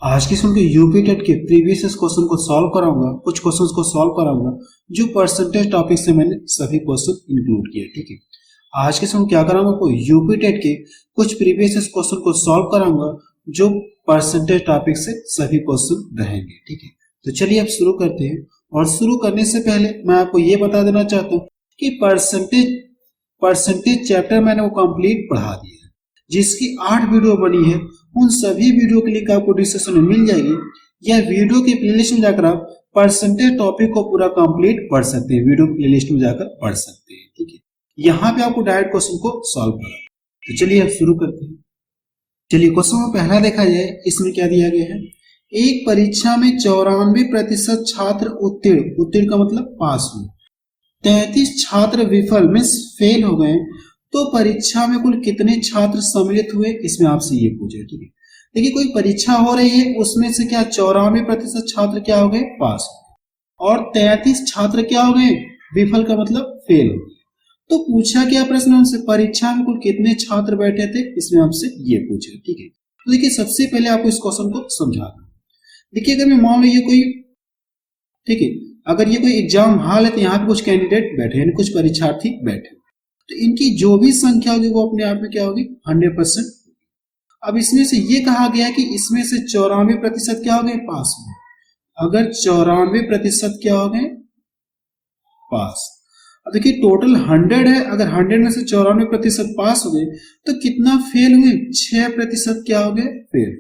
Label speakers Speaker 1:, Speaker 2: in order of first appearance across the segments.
Speaker 1: आज की सुन के यूपी टेट के प्रीवियस क्वेश्चन को सॉल्व कराऊंगा, कुछ क्वेश्चंस को सॉल्व कराऊंगा जो परसेंटेज टॉपिक से मैंने सभी क्वेश्चन इंक्लूड किए। ठीक है, आज के सुन क्या कराऊंगा, कोई यूपी टेट के कुछ प्रीवियस क्वेश्चन को सॉल्व कराऊंगा जो परसेंटेज टॉपिक से सभी क्वेश्चन रहेंगे। ठीक है, तो चलिए अब शुरू करते हैं। और शुरू करने से पहले मैं आपको ये बता देना चाहता हूँ कि परसेंटेज चैप्टर मैंने वो कंप्लीट पढ़ा दिया है, जिसकी 8 वीडियो बनी है। उन सभी वीडियो के लिंक आपको डिस्क्रिप्शन में मिल जाएगी, या वीडियो के प्लेलिस्ट में जाकर आप परसेंटेज टॉपिक को पूरा कंप्लीट पढ़ सकते हैं, वीडियो प्लेलिस्ट में जाकर पढ़ सकते हैं। ठीक है, यहाँ पे आपको डायरेक्ट क्वेश्चन को सॉल्व करना। तो चलिए अब शुरू करते हैं। चलिए क्वेश्चन में पहला देखा जाए, इसमें क्या दिया गया है। एक परीक्षा में 94% छात्र उत्तीर्ण का मतलब पास हुए, 33 छात्र विफल में फेल हो गए, तो परीक्षा में कुल कितने छात्र सम्मिलित हुए, इसमें आपसे ये पूछे। ठीक है, देखिए कोई परीक्षा हो रही है, उसमें से क्या 94% छात्र क्या हो गए, पास, और 33 छात्र क्या हो गए, विफल का मतलब फेल हो गए। तो पूछा क्या प्रश्न उनसे, परीक्षा में कुल कितने छात्र बैठे थे, इसमें आपसे ये पूछे। ठीक है, तो देखिए सबसे पहले आपको इस क्वेश्चन को समझा दूं। देखिए अगर मैं मान लो ये कोई, ठीक है, अगर ये कोई एग्जाम हॉल है तो यहाँ पे कुछ कैंडिडेट बैठे हैं, कुछ परीक्षार्थी बैठे, तो इनकी जो भी संख्या होगी वो अपने आप में क्या होगी, 100%। अब इसमें से ये कहा गया कि इसमें से 94% क्या हो गए, पास हो गए। अगर 94% क्या हो गए, पास। अब देखिए टोटल 100 है, अगर 100 में से 94% पास हो गए तो कितना फेल हुए, 6% क्या हो गए, फेल।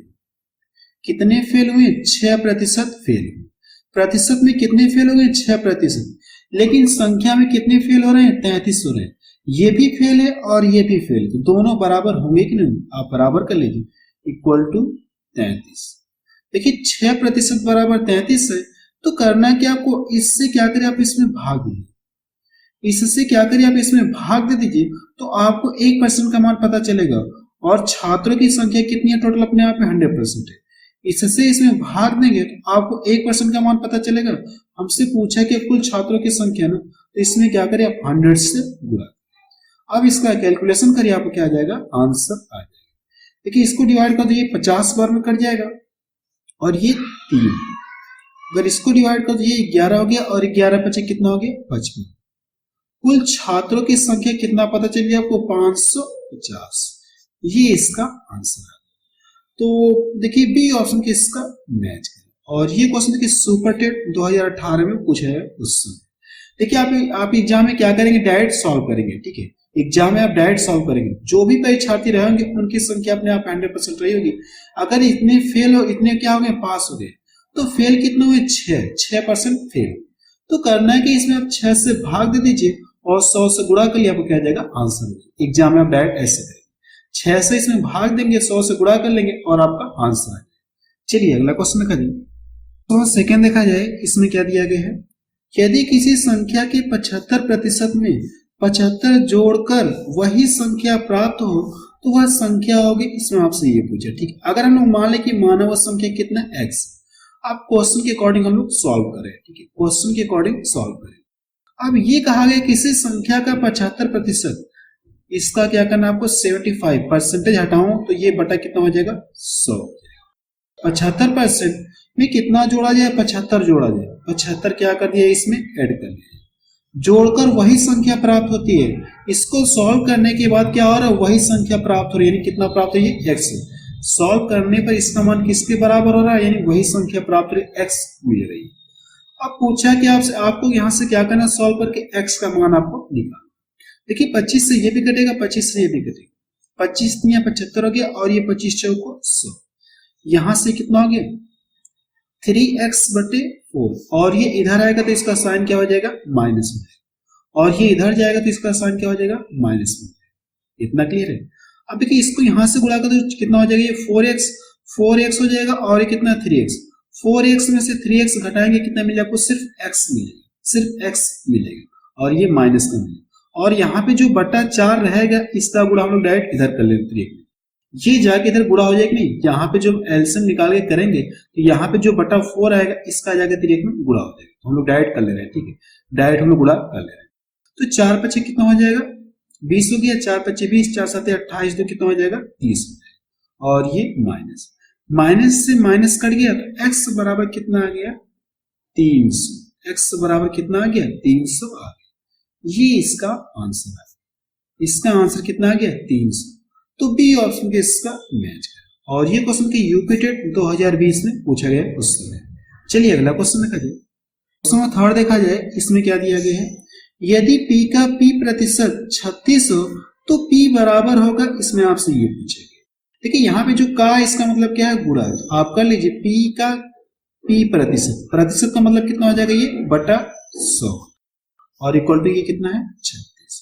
Speaker 1: कितने फेल हुए, 6% फेल हुए। प्रतिशत में कितने फेल हो गए, 6%। लेकिन संख्या में कितने फेल हो रहे हैं, 33 हो रहे हैं। ये भी फेल है और ये भी फेल है, तो दोनों बराबर होंगे कि नहीं, आप बराबर कर लीजिए, इक्वल टू 33। देखिए 6% बराबर 33 है, तो करना क्या आपको, इससे क्या करें, आप इसमें भाग दीजिए, इससे क्या करिए आप इसमें भाग दे दीजिए, तो आपको 1% का मान पता चलेगा। और छात्रों की संख्या कितनी है, टोटल अपने आप में 100% है। इससे इसमें भाग देंगे तो आपको 1% का मान पता चलेगा। हमसे पूछा कि कुल छात्रों की संख्या ना, तो इसमें क्या करें आप 100 से गुणा। अब इसका कैलकुलेशन करिए, आपको क्या आ जाएगा, आंसर आ जाएगा। देखिए इसको डिवाइड कर दिए, 50 बार में कट जाएगा, और ये 3। अगर इसको डिवाइड कर दिए 11 हो गया, और 11 पचे कितना हो गया, 55। कुल छात्रों की संख्या कितना पता चलिए आपको, 550। ये इसका आंसर है। तो देखिए बी ऑप्शन के इसका मैच करें। और ये क्वेश्चन देखिए सुपर टेट 2018 में पूछा है उस समय। देखिए आप एग्जाम में क्या करेंगे, डायरेक्ट सॉल्व करेंगे। ठीक है, एग्जाम में आप डायरेक्ट सॉल्व करेंगे, जो भी परीक्षार्थी रहेंगे उनकी संख्या अपने आप 100% रही होगी। अगर इतने फेल हो, इतने क्या हो गए, पास हो गए, तो फेल कितने हुए, 6% फेल। तो करना है कि इसमें आप 6 से भाग दे दीजिए और 100 से गुणा कर लिया, आपको क्या आ जाएगा, आंसर। एग्जाम में आप डायरेक्ट ऐसे करेंगे, 6 से इसमें भाग देंगे, 100 से गुणा कर लेंगे और आपका आंसर है। चलिए अगला क्वेश्चन देखा जाए। तो सेकंड देखा जाए, इसमें क्या दिया गया है, यदि किसी संख्या के 75% में 75 जोड़कर वही संख्या प्राप्त हो तो वह संख्या होगी, इसमें आपसे ये पूछा। ठीक, अगर हम लोग मान लें कि मानव संख्या कितना, x, आप क्वेश्चन के अकॉर्डिंग हम लोग सॉल्व करें। ठीक है, क्वेश्चन के अकॉर्डिंग सॉल्व करें। अब ये कहा गया किसी संख्या का 75%, इसका क्या करना आपको, 75% हटाऊं तो ये बटा कितना हो जाएगा, 100। 75% में कितना जोड़ा जाए, 75 जोड़ा जाए, 75 क्या कर दिया, इसमें ऐड कर लिया, जोड़कर वही संख्या प्राप्त होती है। इसको सॉल्व करने के बाद क्या हो रहा है, वही संख्या प्राप्त हो रही है, यानी कितना प्राप्त हो रही है, x। सॉल्व करने पर इसका मान किसके बराबर हो रहा है, यानी वही संख्या प्राप्त हो रही है, x मिल रही है। अब पूछा कि आपको यहां से क्या करना, सॉल्व करके x का मान आपको निकालना। देखिए 25 से ये भी कटेगा, 25 से ये भी कटेगा, 25 या 75 हो गया, और ये 25 चौको 100। यहां से कितना हो गया, 3x/4, और ये इधर आएगा तो इसका साइन क्या हो जाएगा, माइनस में, और ये इधर जाएगा तो इसका साइन क्या हो जाएगा, माइनस में। इतना क्लियर है। अब देखिए इसको यहां से गुणा कर तो कितना हो जाएगा, ये 4x हो जाएगा, और ये कितना, 3x। 4x में से 3x घटाएंगे, कितना मिलेगा आपको, सिर्फ x मिलेगा, सिर्फ x मिलेगा, और ये माइनस का मिलेगा। और यहाँ पे जो बटा 4 रहेगा, इसका गुणा हम लोग डायरेक्ट इधर कर लेंगे, 3x। ये जाके इधर गुणा हो जाएगा, नहीं, यहाँ पे जो एलसीएम निकाल के करेंगे तो यहाँ पे जो बटा 4 आएगा, इसका जाके 3x में गुणा हो जाएगा, तो हम लोग डायरेक्ट कर ले रहे हैं। ठीक है, डायरेक्ट हम लोग गुणा कर ले रहे हैं। तो 4 पचे कितना हो जाएगा, 20 हो गया, 4 पचे 20, 4 7 28, तो कितना हो जाएगा, 30 हो जाएगा, और ये माइनस। माइनस से माइनस कट गया तो x बराबर कितना आ गया 300, x बराबर कितना आ गया 300 आ गया। ये इसका आंसर है, इसका आंसर कितना आ गया 300। तो बी ऑप्शन के इसका मैच है और ये क्वेश्चन के यूपी टेट 2020 में पूछा गया क्वेश्चन है। चलिए अगला क्वेश्चन देखा जाए। क्वेश्चन थर्ड देखा जाए, इसमें क्या दिया गया है, यदि p का p प्रतिशत 36 हो तो p बराबर होगा, इसमें आपसे ये पूछेगा। देखिए यहाँ पे जो का इसका मतलब क्या है गुणा है, आप कर लीजिए p का p प्रतिशत, प्रतिशत का मतलब कितना हो जाएगा ये बटा 100 और इक्वल टू ये कितना है 36।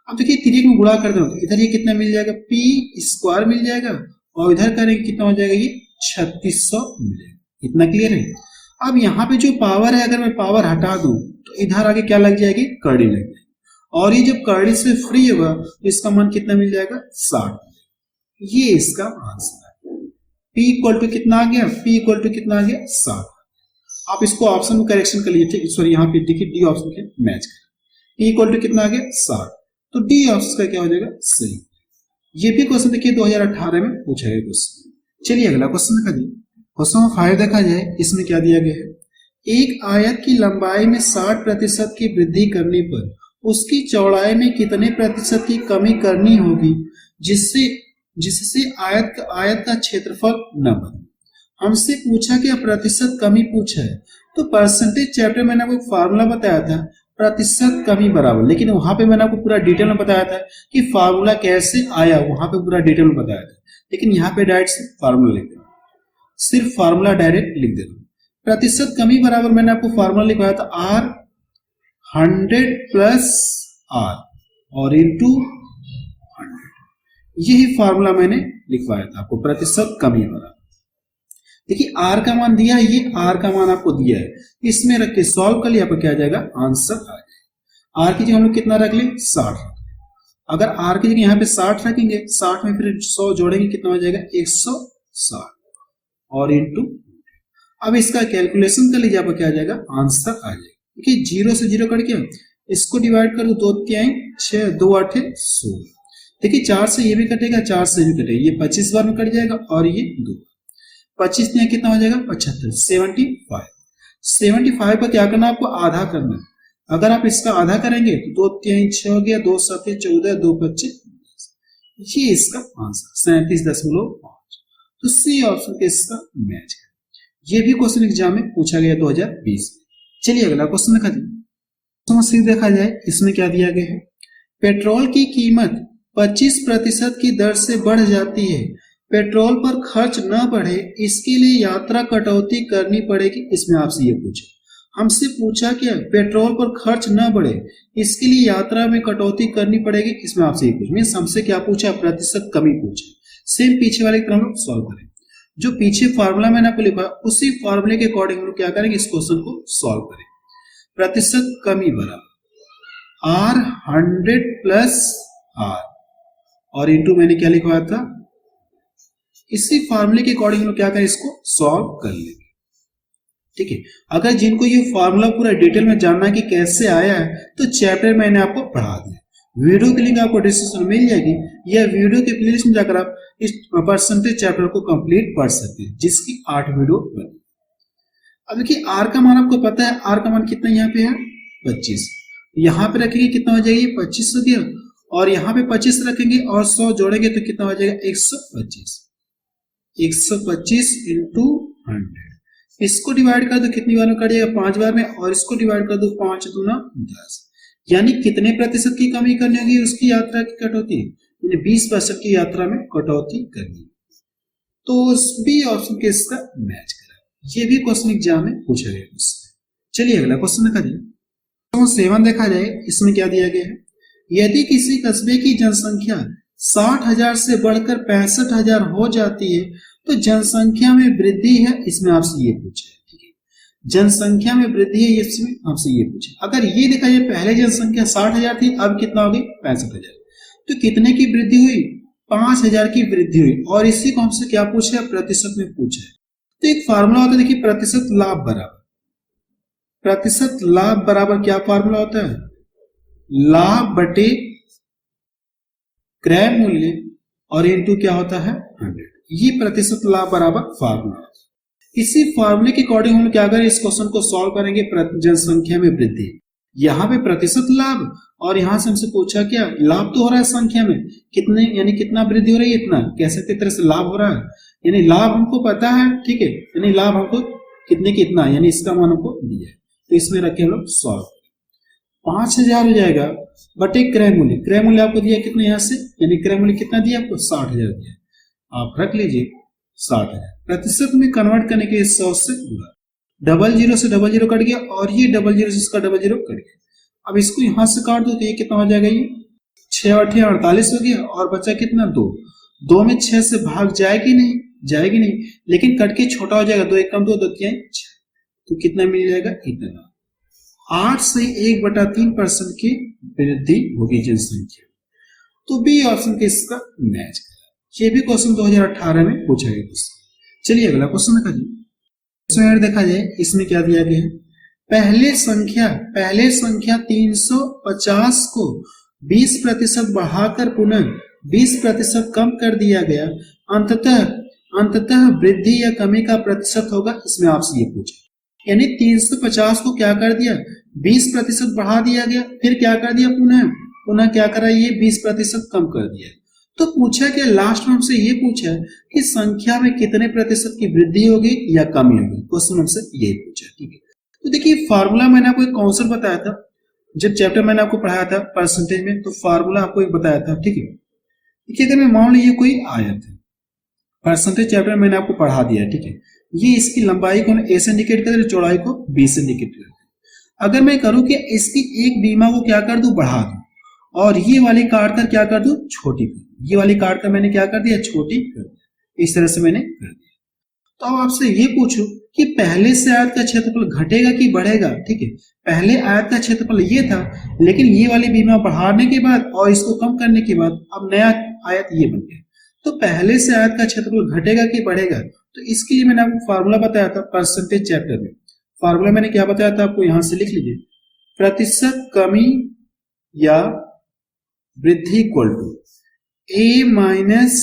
Speaker 1: अब देखिए तिर्यक में गुणा कर दो तो इधर ये कितना मिल जाएगा p स्क्वायर मिल जाएगा और इधर करेंगे कितना हो जाएगा ये 3600 मिलेगा। इतना क्लियर है। अब यहाँ पे जो पावर है अगर मैं पावर हटा दूं तो इधर आगे क्या लग जाएगी कर्डी लग जाएगी और ये जब कर्डी से फ्री होगा तो इसका मान कितना मिल जाएगा 60। ये इसका आंसर है। p इक्वल टू कितना आ गया, p इक्वल टू कितना आ गया 60। आप इसको ऑप्शन में करेक्शन कर लीजिए, ठीक, सॉरी यहाँ पे देखिए डी ऑप्शन के मैच करें। p इक्वल टू कितना आ गया 60, तो डी ऑप्शन का क्या हो जाएगा सही। ये भी क्वेश्चन देखिए 2018 में पूछा गया क्वेश्चन। चलिए अगला क्वेश्चन देखा जाए। क्वेश्चन 5 देखा जाए, इसमें क्या दिया गया है, एक आयत की लंबाई में 60% की वृद्धि करने पर उसकी चौड़ाई में कितने प्रतिशत की कमी करनी होगी जिससे आयत का क्षेत्रफल न बने। हमसे पूछा कि प्रतिशत कमी पूछा है, तो परसेंटेज चैप्टर मैंने आपको फार्मूला बताया था प्रतिशत कमी बराबर, लेकिन वहां पे मैंने आपको पूरा डिटेल में बताया था कि फार्मूला कैसे आया, वहां पे पूरा डिटेल में बताया था। लेकिन यहाँ पे डायरेक्ट फार्मूला लिख देना, सिर्फ फार्मूला डायरेक्ट लिख देना। प्रतिशत कमी बराबर मैंने आपको फार्मूला लिखवाया था R 100 प्लस R और इंटू 100। यही फार्मूला मैंने लिखवाया था आपको प्रतिशत कमी बराबर। देखिए R का मान दिया है, ये R का मान आपको दिया है, इसमें रख के सॉल्व कर लिया, आपको क्या आ जाएगा आंसर आ जाएगा। R की जगह हम लोग कितना रख लें 60। अगर R की जगह यहाँ पे 60 रखेंगे, 60 में फिर 100 जोड़ेंगे कितना हो जाएगा 160 और इंटू। अब इसका कैलकुलेशन कर लीजिए, आपको क्या आ जाएगा आंसर आ जाएगा। देखिए 0 से 0 कट गया, इसको डिवाइड करो 2 3 6 2 8 16। देखिए 4 से ये भी कटेगा, 4 से भी कटेगा, ये 25 बार में कट जाएगा और ये 2 25 में कितना हो जाएगा 75 75। 75 पर क्या करना आपको आधा करना है। अगर आप इसका आधा करेंगे तो 2 3 6 हो गया, 2 7 14 2 25, ये इसका आंसर 37.5। तो सी ऑप्शन के इसका मैच है। ये भी क्वेश्चन एग्जाम में पूछा गया 2020 में। चलिए अगला क्वेश्चन देखा जाए। क्वेश्चन देखा जाए, इसमें क्या दिया गया है, पेट्रोल की कीमत 25% की दर से बढ़ जाती है, पेट्रोल पर खर्च न बढ़े इसके लिए यात्रा कटौती करनी पड़ेगी। इसमें आपसे ये पूछा, हमसे पूछा क्या पेट्रोल पर खर्च न बढ़े इसके लिए यात्रा में कटौती करनी पड़ेगी। इसमें आपसे ये पूछा, मीन्स हमसे क्या पूछा प्रतिशत कमी पूछा। सेम पीछे वाले की तरह हम लोग सॉल्व करें, जो पीछे फार्मूला मैंने आपको लिखा उसी फार्मूले के अकॉर्डिंग हम लोग क्या करेंगे इस क्वेश्चन को सॉल्व करें। प्रतिशत कमी बराबर R 100 प्लस R और इंटू मैंने क्या लिखवाया था, इसी फार्मूले के अकॉर्डिंग हम लोग क्या करें इसको सॉल्व कर लेंगे। ठीक है, अगर जिनको ये फार्मूला पूरा डिटेल में जानना है कि कैसे आया है तो चैप्टर मैंने आपको पढ़ा दिया, वीडियो की लिंक आपको डिस्क्रिप्शन में मिल जाएगी या वीडियो के प्लेलिस्ट में जाकर आप इस परसेंटेज चैप्टर को कंप्लीट पढ़ सकते हैं, जिसकी 8 वीडियो बनी। अब देखिए R का मान आपको पता है, R का मान कितना यहाँ पे है 25, यहाँ पे रखेंगे कितना हो जाएगी 25 हो गया और यहाँ पे 25 रखेंगे और 100 जोड़ेंगे तो कितना हो जाएगा 125। 125 इंटू 100, इसको डिवाइड कर दो कितनी बार में कट जाएगा 5 बार में और इसको डिवाइड कर दो 5 दूना 10, यानी कितने प्रतिशत की कमी करनी होगी उसकी यात्रा की कटौती, यानी 20% की यात्रा में कटौती करनी। तो बी ऑप्शन के इसका मैच करा। ये भी क्वेश्चन एग्जाम में पूछा गया क्वेश्चन। चलिए अगला क्वेश्चन देखा जाए। क्वेश्चन 7 देखा जाए, इसमें क्या दिया गया है, यदि किसी कस्बे की जनसंख्या 60,000 से बढ़कर 65,000 हो जाती है तो जनसंख्या में वृद्धि है। इसमें आपसे ये पूछा है, ठीक है, जनसंख्या में वृद्धि है, इसमें आपसे ये पूछे। अगर ये देखा जाए पहले जनसंख्या 60,000 थी, अब कितना हो गई 65,000, तो कितने की वृद्धि हुई 5,000 की वृद्धि हुई और इसी को हमसे क्या पूछा है प्रतिशत में पूछा है। तो एक फार्मूला होता है, देखिए प्रतिशत लाभ बराबर, प्रतिशत लाभ बराबर क्या फार्मूला होता है, लाभ बटे क्रय मूल्य और इनटू क्या होता है 100। ये प्रतिशत लाभ बराबर फार्मूला। इसी फार्मूले के अकॉर्डिंग हम क्या करें, इस क्वेश्चन को सॉल्व करेंगे। जनसंख्या में वृद्धि, यहाँ पे प्रतिशत लाभ और यहां से हमसे पूछा क्या लाभ तो हो रहा है संख्या में कितने, यानी कितना वृद्धि हो रही है, इतना कैसे तरह से लाभ हो रहा है, यानी लाभ हमको पता है, ठीक है, यानी लाभ हमको कितने कितना, यानी इसका मान हमको दिया है, तो इसमें रखे हम लोग सॉल्व। 5000 हो जाएगा बटे क्रय मूल्य, क्रय मूल्य आपको दिया कितने यहाँ से, यानी क्रय मूल्य कितना दिया आपको 60,000 दिया, आप रख लीजिए 60,000। प्रतिशत में कन्वर्ट करने के लिए 100 से गुणा, 00 से 00 कट गया और ये 00 से इसका 00 कट गया। अब इसको यहां से काट दो तो ये कितना हो जाएगा, ये 6 8 48 हो गया और बचा कितना 2, 2 में 6 से भाग जाएगी नहीं, जाएगी नहीं, लेकिन कट के छोटा हो जाएगा, 2 1 कम 2 2 3 6, तो कितना मिल जाएगा इतना। 8 से 1/3% की वृद्धि होगी जनसंख्या, तो बी ऑप्शन के इसका मैच करेगा। ये भी क्वेश्चन 2018 में पूछा गया क्वेश्चन। चलिए अगला क्वेश्चन देखा जाए। क्वेश्चन देखा जाए इसमें क्या दिया गया है, पहले संख्या 350 को 20% बढ़ाकर पुनः 20% कम कर दिया गया, अंततः वृद्धि या कमी का प्रतिशत होगा, इसमें आपसे ये पूछे। यानी 350 को क्या कर दिया 20% बढ़ा दिया गया, फिर क्या कर दिया पुनः क्या करा, ये 20% कम कर दिया। तो पूछा कि लास्ट में हमसे ये पूछा कि संख्या में कितने प्रतिशत की वृद्धि होगी या कमी होगी, क्वेश्चन हमसे ये पूछा, ठीक है। तो देखिए फार्मूला मैंने आपको एक कॉन्सेप्ट बताया था जब चैप्टर मैंने आपको पढ़ाया था परसेंटेज में, तो फार्मूला आपको एक बताया था, ठीक है। देखिए अगर मैं मान लीजिए कोई आयत है, परसेंटेज चैप्टर मैंने आपको पढ़ा दिया है, ठीक है, ये इसकी लंबाई को ए से इंडिकेट कर दे, चौड़ाई को बी से इंडिकेट कर दे। अगर मैं करूं कि इसकी एक बीमा को क्या कर दूं बढ़ा दूं और ये वाली काट कर क्या कर दूं छोटी कर, ये वाली काट कर मैंने क्या कर दिया छोटी कर दिया, इस तरह से मैंने कर दिया। तो अब आपसे ये पूछो कि पहले से आयत का क्षेत्रफल घटेगा कि बढ़ेगा, ठीक है। पहले आयत का क्षेत्रफल ये था, लेकिन ये वाली बीमा बढ़ाने के बाद और इसको कम करने के बाद अब नया आयत ये बन गया। तो पहले से आयत का क्षेत्रफल घटेगा कि बढ़ेगा, तो इसके लिए मैंने आपको फार्मूला बताया था परसेंटेज चैप्टर में। फार्मूला मैंने क्या बताया था आपको, यहां से लिख लीजिए, प्रतिशत कमी या वृद्धि equal to a minus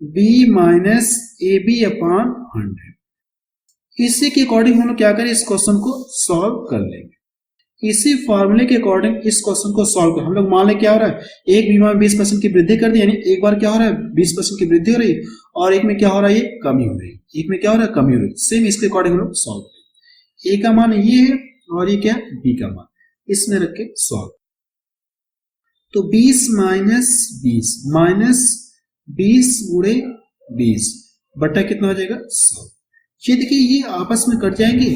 Speaker 1: b minus a b upon 100। इसी के अकॉर्डिंग हम लोग क्या करें, इस क्वेश्चन को सॉल्व कर लेंगे। इसी फॉर्मूले के अकॉर्डिंग इस क्वेश्चन को सॉल्व कर, हम लोग मान ले क्या हो रहा है, एक बीमा में 20% की वृद्धि कर दी, यानी एक बार क्या हो रहा है 20% की वृद्धि हो रही है और एक में क्या हो रहा है ये कमी हो रही है, एक में क्या हो रहा है कमी हो रही है। सेम इसके अकॉर्डिंग हम लोग सॉल्व करेंगे। ए का मान ये है और ये क्या है बी का मान, इसमें रख के सॉल्व। तो 20 माइनस 20 गुणे 20 बटा कितना हो जाएगा 100। ये देखिए ये आपस में कट जाएंगे,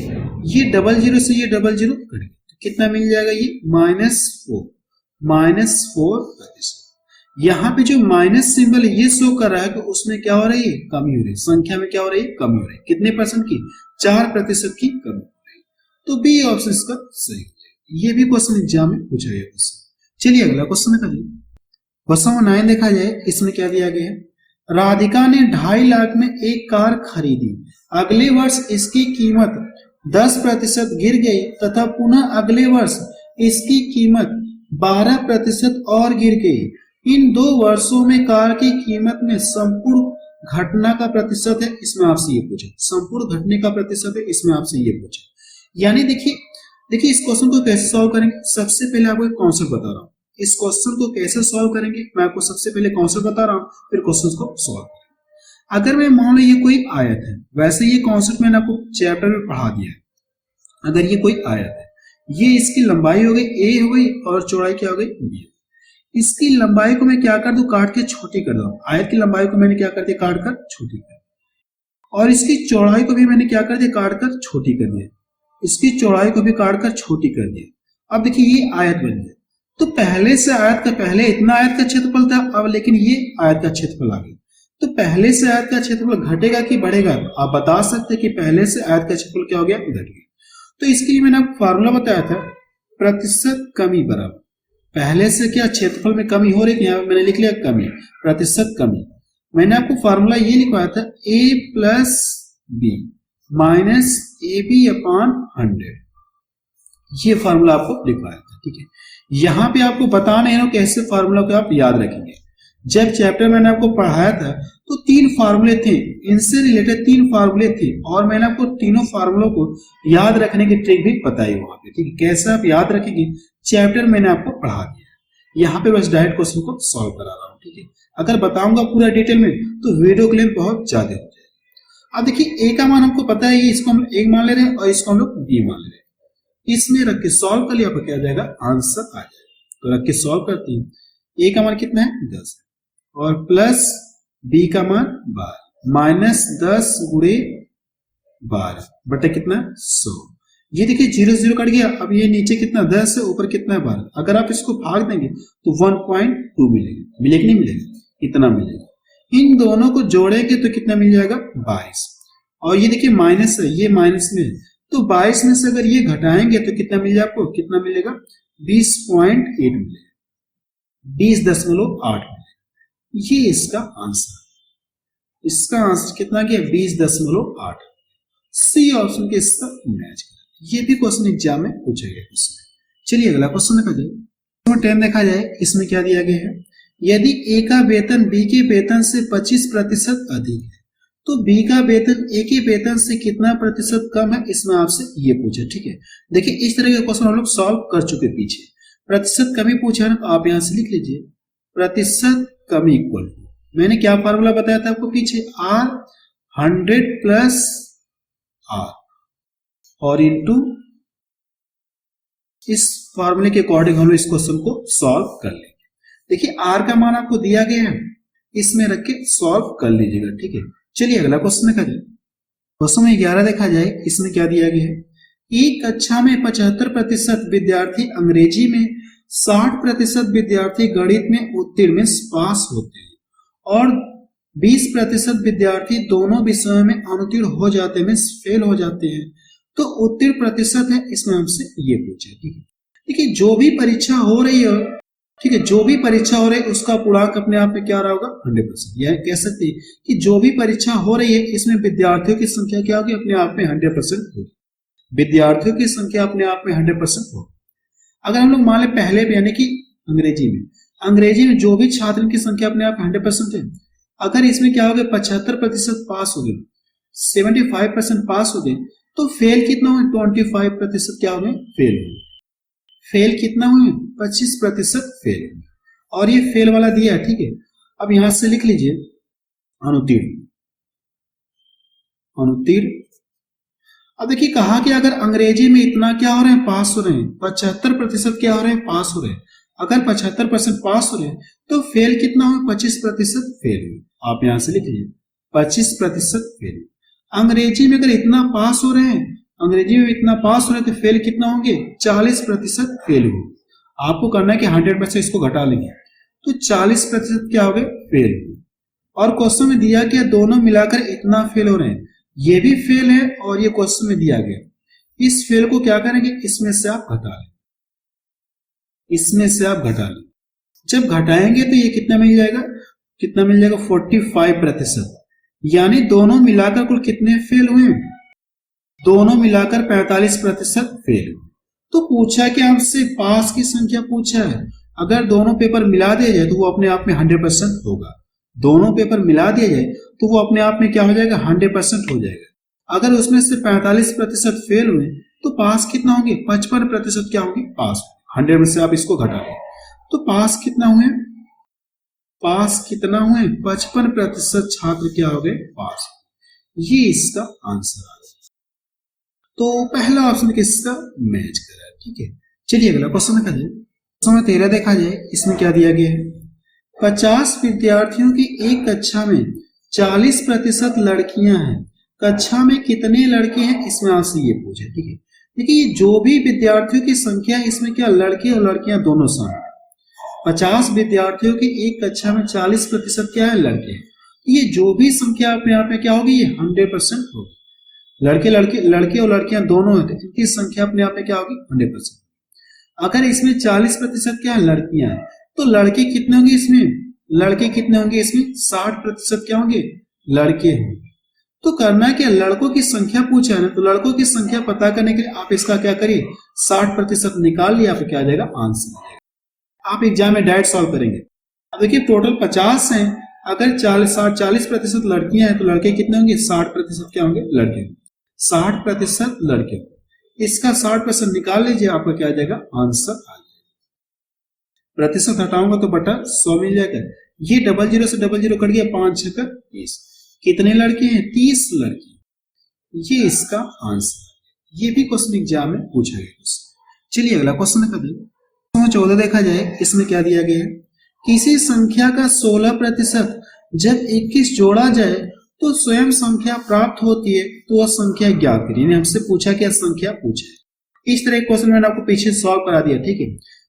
Speaker 1: ये 00 से ये 00 कट गए, तो कितना मिल जाएगा ये -4%। यहाँ पे जो माइनस सिंबल ये शो कर रहा है कि उसमें क्या हो रही है कमी हो रही है, संख्या में क्या हो रही है कमी हो रही है, कितने परसेंट की 4% की कमी हो रही है। तो बी ऑप्शन इसका सही हो जाएगा। ये भी क्वेश्चन एग्जाम में पूछा गया क्वेश्चन। चलिए अगला क्वेश्चन देखा जाए। क्वेश्चन 9 देखा जाए, इसमें क्या दिया गया है, राधिका ने 2.5 लाख में एक कार खरीदी, अगले वर्ष इसकी कीमत 10% गिर गई तथा पुनः अगले वर्ष इसकी कीमत 12% और गिर गई। इन 2 वर्षों में कार की कीमत में संपूर्ण घटना का प्रतिशत है, इसमें आपसे ये पूछे, संपूर्ण घटने का प्रतिशत है, इसमें आपसे ये पूछे। यानी देखिए इस क्वेश्चन को कैसे सॉल्व करेंगे, सबसे पहले आपको एक कॉन्सेप्ट बता रहा हूं। इस क्वेश्चन को कैसे सॉल्व करेंगे मैं आपको सबसे पहले कॉन्सेप्ट बता रहा हूं, फिर क्वेश्चन को सॉल्व करेंगे। अगर मैं मान लो ये कोई आयत है, वैसे ये कॉन्सेप्ट मैंने आपको चैप्टर में पढ़ा दिया है। अगर ये कोई आयत है, ये इसकी लंबाई हो गई a हो गई और चौड़ाई क्या हो गई b। इसकी लंबाई को मैं क्या कर दूं काट के छोटी कर दूं, आयत की लंबाई को मैंने क्या कर दिया काट कर छोटी कर, और इसकी चौड़ाई को भी मैंने क्या कर दिया काट कर छोटी कर दिया, इसकी चौड़ाई को भी काट कर छोटी कर दिया। अब देखिए ये आयत बन गया। तो पहले से आयत का पहले इतना आयत का क्षेत्रफल था, अब लेकिन ये आयत का क्षेत्रफल आ गया। तो पहले से आयत का क्षेत्रफल घटेगा कि बढ़ेगा, आप बता सकते हैं कि पहले से आयत का क्षेत्रफल क्या हो गया घट गया। तो इसके लिए मैंने आपको फार्मूला बताया था, प्रतिशत कमी बराबर पहले से क्या क्षेत्रफल में कमी हो रही है, यहाँ मैंने लिख लिया कमी, प्रतिशत कमी। मैंने आपको फार्मूला ये लिखवाया था a plus b minus a b upon 100, ये फार्मूला आपको लिखवाया था, ठीक है। यहाँ पे आपको बताना है कैसे फार्मूला को आप याद रखेंगे। जब चैप्टर मैंने आपको पढ़ाया था तो 3 फार्मूले थे, इनसे रिलेटेड 3 फार्मूले थे और मैंने आपको तीनों फार्मूलों को याद रखने की ट्रिक भी बताई वहां पे, ठीक है। कैसे आप याद रखेंगे चैप्टर मैंने आपको पढ़ा दिया, यहाँ पे बस डायरेक्ट क्वेश्चन को सॉल्व करा रहा हूँ, ठीक है। अगर बताऊंगा पूरा डिटेल में तो वीडियो के लेंथ बहुत ज्यादा हो जाएगी। अब देखिए ए का मान हमको पता है, इसको हम ए मान ले रहे हैं और इसको हम लोग बी मान ले रहे हैं। इसमें रख के सॉल्व कर लिया, आपको क्या आ जाएगा, आंसर आ जाएगा। तो रख के सॉल्व करते हैं, ए का मान कितना है 10 और प्लस बी का मान 12 माइनस 10 गुणे 12 बटे कितना 100। ये देखिए 0 0 कट गया, अब ये नीचे कितना 10 है, ऊपर कितना है 12। अगर आप इसको भाग देंगे तो 1.2 मिलेगा, मिलेगा नहीं मिलेगा, इतना मिलेगा। इन दोनों को जोड़ेंगे तो कितना मिल जाएगा 22। और ये देखिए माइनस है, ये माइनस में है, तो 22 में से अगर ये घटाएंगे तो कितना मिल जाएगा आपको, कितना मिलेगा 20.8 मिलेगा, 20.8 मिलेगा। ये इसका आंसर, इसका आंसर कितना गया 20.8। सी ऑप्शन के इसका मैच करें। ये भी क्वेश्चन एग्जाम में पूछा गया क्वेश्चन। चलिए अगला क्वेश्चन देखा जाए। 10 देखा जाए, इसमें क्या दिया गया है, यदि ए का वेतन बी के वेतन से 25% अधिक है तो बी का वेतन ए के वेतन से कितना प्रतिशत कम है, इसमें आपसे ये पूछा, ठीक है। देखिए इस तरह के क्वेश्चन हम लोग सॉल्व कर चुके पीछे। प्रतिशत कमी पूछा है ना, तो आप यहां से लिख लीजिए प्रतिशत कमी इक्वल टू, मैंने क्या फार्मूला बताया था आपको पीछे, आर 100 प्लस आर और इनटू, इस फार्मूले के अकॉर्डिंग हम लोग इस क्वेश्चन को सॉल्व कर लेंगे। देखिए आर का मान आपको दिया गया है, इसमें रख के सॉल्व कर लीजिएगा, ठीक है। चलिए अगला क्वेश्चन देखा जाए। क्वेश्चन में 11 देखा जाए, इसमें क्या दिया गया है, एक कक्षा में 75% विद्यार्थी अंग्रेजी में, 60% विद्यार्थी गणित में उत्तीर्ण पास होते हैं और 20% विद्यार्थी दोनों विषयों में अनुत्तीर्ण हो जाते हैं, फेल हो जाते हैं, तो उत्तीर्ण प्रतिशत है, इसमें हमसे ये पूछा, ठीक है। देखिए जो भी परीक्षा हो रही है, ठीक है, जो भी परीक्षा हो रही है उसका पूर्णांक अपने आप में क्या रहा होगा 100%। यह कह सकते हैं कि जो भी परीक्षा हो रही है इसमें विद्यार्थियों की संख्या क्या होगी, अपने आप में 100% होगी, विद्यार्थियों की संख्या अपने आप में 100% होगी। अगर हम लोग मान ले पहले भी, यानी कि अंग्रेजी में जो भी छात्र की संख्या अपने आप 100% है, अगर इसमें क्या हो गया 75% पास हो गए, 75% पास हो गए, तो फेल कितना हुए 25% क्या हो गए फेल हुए। फेल कितना हुए 25% फेल हुए, और ये फेल वाला दिया है, ठीक है। अब यहां से लिख लीजिए अनुत्तीर्ण। अब देखिए कहा कि अगर अंग्रेजी में इतना क्या हो रहे हैं पास हो रहे हैं, 75% क्या हो रहे हैं पास हो रहे हैं। अगर 75% पास हो रहे हैं तो फेल कितना हुआ 25% फेल हुए। आप यहां से लिख लीजिए 25% फेल। अंग्रेजी में अगर इतना पास हो रहे हैं, अंग्रेजी में इतना पास हो रहे हैं तो फेल कितना होंगे 40% फेल हुए। आपको करना है कि 100% इसको घटा लेंगे तो 40% क्या हो गए फेल हुए। और क्वेश्चन में दिया कि दोनों मिलाकर इतना फेल हो रहे हैं, ये भी फेल है और ये क्वेश्चन में दिया गया। इस फेल को क्या करेंगे, इसमें से आप घटा लें, इसमें से आप घटा लें। जब घटाएंगे तो ये कितना मिल जाएगा, 45%। यानी दोनों मिलाकर कुल कितने फेल हुए, दोनों मिलाकर 45% फेल हुए। तो पूछा कि आपसे पास की संख्या पूछा है, अगर दोनों पेपर मिला दिया जाए तो वो अपने आप में 100% होगा। दोनों पेपर मिला दिया जाए तो वो अपने आप में क्या हो जाएगा 100% हो जाएगा। अगर उसमें से 45% फेल हुए तो पास कितना होंगे 55% क्या होंगे पास। 100 में से आप इसको घटा लें तो पास कितना हुए, पास कितना हुए 55% छात्र क्या हो गए पास। ये इसका आंसर आ गया। तो पहला ऑप्शन किसका मैच करा है, ठीक है। चलिए अगला क्वेश्चन देखा जाए। क्वेश्चन 13 देखा जाए, इसमें क्या दिया गया है, 50 विद्यार्थियों की एक कक्षा में 40% लड़कियां हैं, कक्षा में कितने लड़के हैं, इसमें आपसे ये पूछे, ठीक है। देखिए जो भी विद्यार्थियों की संख्या है इसमें क्या लड़के और लड़कियां दोनों शामिल। 50 विद्यार्थियों की एक कक्षा में 40% क्या है लड़के। ये जो भी संख्या अपने आप में क्या होगी ये 100% होगी। लड़के और लड़कियां दोनों हैं तो इनकी संख्या अपने आप में क्या होगी 100%। अगर इसमें 40% क्या है लड़कियां हैं तो लड़के कितने होंगे इसमें, लड़के कितने होंगे इसमें 60% क्या होंगे लड़के होंगे। तो करना है क्या, लड़कों की संख्या पूछा है ना, तो लड़कों की संख्या पता करने के लिए आप इसका क्या करिए 60% निकाल लिया, आपको क्या आ जाएगा आंसर आ जाएगा। आप एग्जाम में डायरेक्ट सॉल्व करेंगे। देखिए टोटल 50 हैं, अगर 40% लड़कियां हैं तो लड़के कितने होंगे, 60% क्या होंगे, लड़के। 60% लड़के, इसका 60% निकाल लीजिए, आपका क्या आ जाएगा, आंसर आ जाएगा। प्रतिशत हटाऊंगा तो बटा 100 मिल जाएगा। ये 00 से 00 कट गया, 5 6 30। कितने लड़के हैं, 30 लड़के। ये इसका आंसर, ये भी क्वेश्चन एग्जाम में पूछा गया क्वेश्चन। चलिए अगला क्वेश्चन कर दिए। 14 देखा जाए, इसमें क्या दिया गया है, किसी संख्या का 16% जब 21 जोड़ा जाए तो स्वयं संख्या प्राप्त होती है, तो वह संख्या ज्ञात करिए। हमसे पूछा क्या, संख्या पूछा है। इस तरह क्वेश्चन मैंने आपको पीछे सॉल्व करा दिया, ठीक है।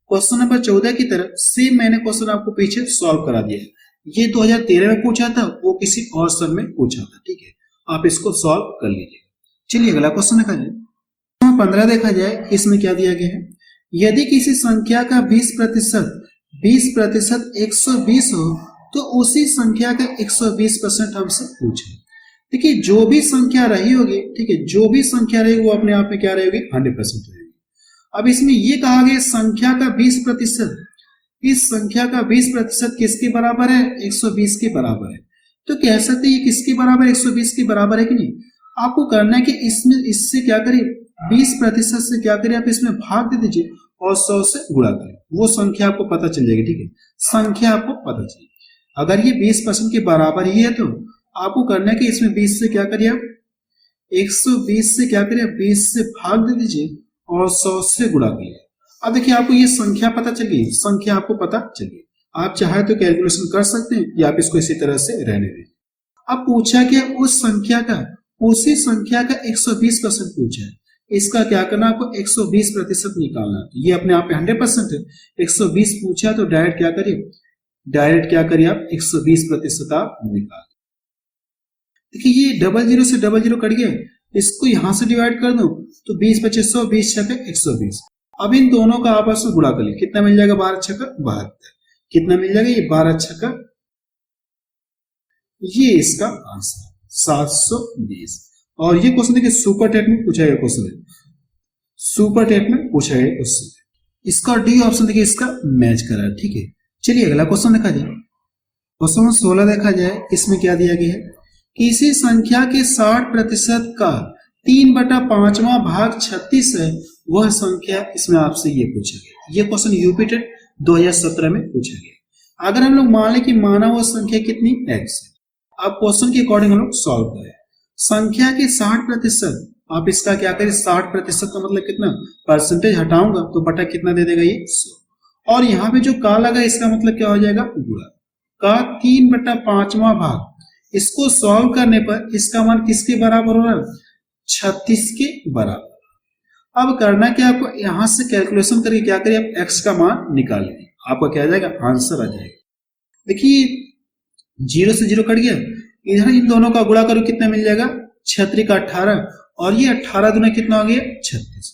Speaker 1: क्वेश्चन नंबर 14 की तरफ सेम मैंने क्वेश्चन आपको पीछे सॉल्व करा दिया है। ये 2013 में पूछा था, वो किसी और सन में पूछा था, ठीक है। आप इसको सॉल्व कर लीजिए। चलिए अगला क्वेश्चन देखा जाए। 15 देखा जाए, इसमें क्या दिया गया है, यदि किसी संख्या का 20% 120 हो तो उसी संख्या का 120% हमसे पूछे। देखिए जो भी संख्या रही होगी, ठीक है, जो भी संख्या रहेगी वो अपने आप में क्या रहेगी, 100% रहेगी। अब इसमें ये कहा गया संख्या का 20%, इस संख्या का 20% किसके बराबर है, 120 के बराबर है। तो कह सकते हैं ये किसके बराबर है, 120 के बराबर है कि नहीं। आपको करना है कि इसमें इससे क्या करिए, 20% से क्या करिए, आप इसमें भाग दे दीजिए और 100 से गुणा करें, वो संख्या आपको पता चल जाएगी, ठीक है। संख्या आपको पता चलेगी। अगर ये 20% के बराबर ही है तो आपको करना है कि इसमें 20 से क्या करिए, आप 120 से क्या करिए, 20 से भाग दे दीजिए और 100 से गुणा करिए। अब देखिए आपको ये संख्या पता चल गई, संख्या आपको पता चल गई। आप चाहे तो कैलकुलेशन कर सकते हैं या आप इसको इसी तरह से रहने दें। अब पूछा क्या, उस संख्या का, उसी संख्या का 120% पूछा है। इसका क्या करना, आपको 120% निकालना। ये अपने आप में 100% है, 120 पूछा तो डायरेक्ट क्या करिए, आप 120% आप निकाल। देखिए ये 00 से 00 कट गया, इसको यहां से डिवाइड कर दो तो 20 बचे 100, 20 छक्के 120। अब इन दोनों का आपस में गुणा कर लिया, कितना मिल जाएगा, 12 छक्का 72। कितना मिल जाएगा, ये 12 छक्का, ये इसका आंसर 720। और ये क्वेश्चन देखिए सुपर टेट में पूछा गया क्वेश्चन है, सुपर टेट में पूछा गया क्वेश्चन। इसका डी ऑप्शन देखिए इसका मैच करा है, ठीक है। चलिए अगला क्वेश्चन देखा जाए। क्वेश्चन 16 देखा जाए, इसमें क्या दिया गया है, किसी संख्या के 60% का 3/5वां भाग 36 है, वह संख्या, इसमें आपसे ये पूछा गया। ये क्वेश्चन यूपी टेट 2017 में पूछा गया। अगर हम लोग मान लें कि माना हुआ संख्या कितनी, x है। अब क्वेश्चन के अकॉर्डिंग हम लोग सॉल्व करें। संख्या के 60%, आप इसका क्या करें, 60% का मतलब कितना, परसेंटेज हटाऊंगा तो बटा कितना दे देगा, ये 100। और यहाँ पे जो का लगा इसका मतलब क्या हो जाएगा, गुणा का 3/5वां भाग। इसको सॉल्व करने पर इसका मान किसके बराबर हो रहा है, 36 के बराबर। अब करना क्या, आपको यहां से कैलकुलेशन करके क्या करिए, आप x का मान निकाल लीजिए, आपका क्या आ जाएगा, आंसर आ जाएगा। देखिए 0 से 0 कट गया, इधर इन दोनों का गुणा करो कितना मिल जाएगा, 36 का 18, और ये 18 दूना कितना हो गया, 36।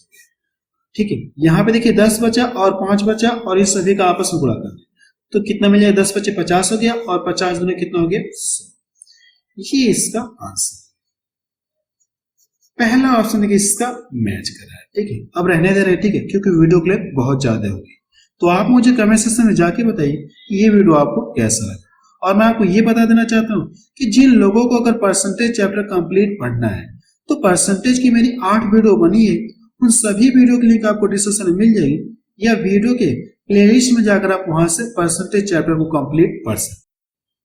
Speaker 1: ठीक है, यहाँ पे देखिए 10 बचा और 5 बचा, और इस सभी का आपस में गुणा कर दे तो कितना मिल जाएगा, 10 बचे 50 हो गया, और 50 दूना कितना हो गया, 100। ये इसका आंसर, पहला ऑप्शन देखिए इसका मैच कर रहा है, ठीक है। अब रहने दे रहे, ठीक है, क्योंकि वीडियो क्लिप बहुत ज्यादा होगी। तो आप मुझे कमेंट सेक्शन में जाके बताइए कि ये वीडियो आपको कैसा लगा। और मैं आपको ये बता देना चाहता हूँ कि जिन लोगों को अगर परसेंटेज चैप्टर कंप्लीट पढ़ना है तो परसेंटेज की मेरी 8 वीडियो बनी है, उन सभी वीडियो की लिंक आपको डिस्क्रिप्शन में मिल जाएगी, या वीडियो के प्लेलिस्ट में जाकर आप वहां से परसेंटेज चैप्टर को कंप्लीट पढ़ सकते हैं।